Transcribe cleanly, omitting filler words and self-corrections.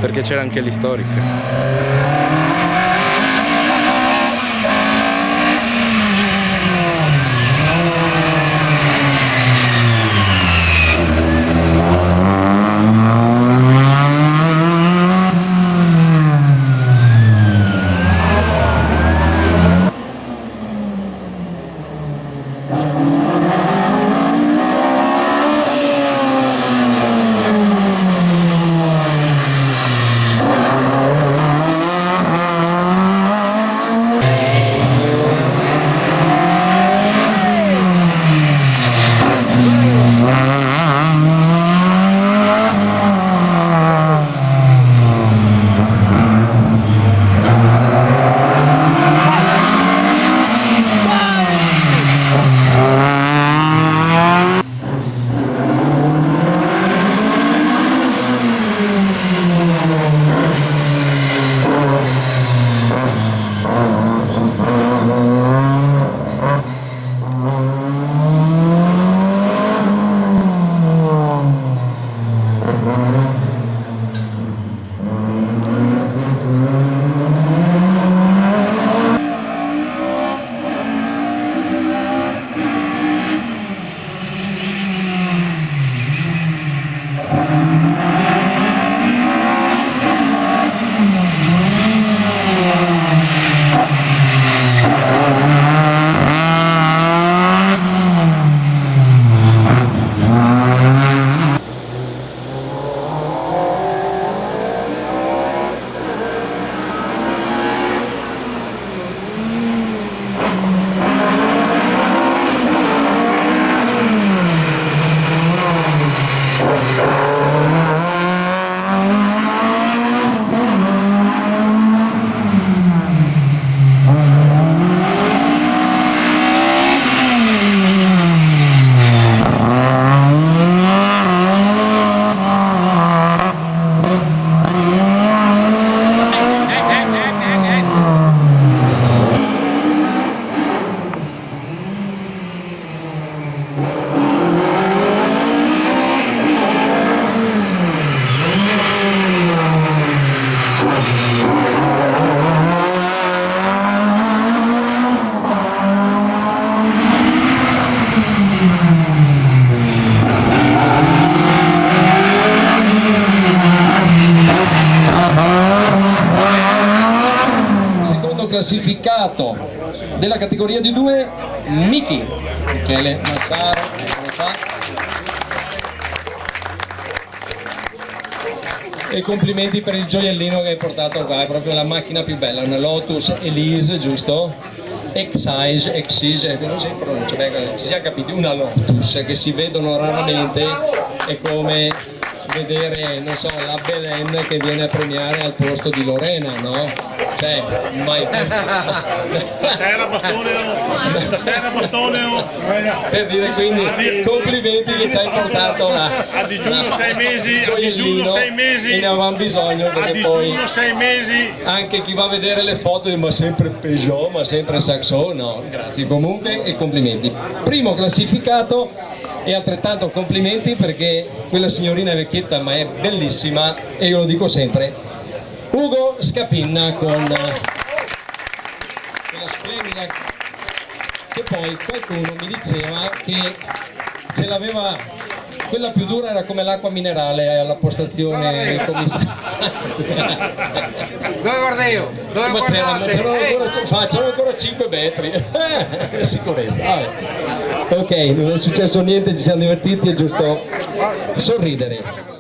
Perché c'era anche l'Historic. Classificato della categoria di 2 Michele Massaro, eccolo qua. E complimenti per il gioiellino che hai portato qua, è proprio la macchina più bella, una Lotus Elise, giusto? Exige, non si pronuncia, ci siamo capiti, una Lotus che si vedono raramente, è come vedere, non so, la Belen che viene a premiare al posto di Lorena, no? Cioè, mai stasera bastone per dire, quindi complimenti che ci hai portato a digiuno 6 mesi, e ne avevamo bisogno, perché poi 6 mesi anche chi va a vedere le foto dice ma sempre Peugeot, ma sempre Saxo, no, grazie comunque e complimenti. Primo classificato e altrettanto complimenti perché quella signorina è vecchietta ma è bellissima e io lo dico sempre, Ugo Scapinna con quella splendida, che poi qualcuno mi diceva che ce l'aveva, quella più dura era come l'acqua minerale alla postazione del commissario. Dove guarda io? Dove c'erano ancora 5 metri. Sicurezza. Ok, non è successo niente, ci siamo divertiti, è giusto sorridere.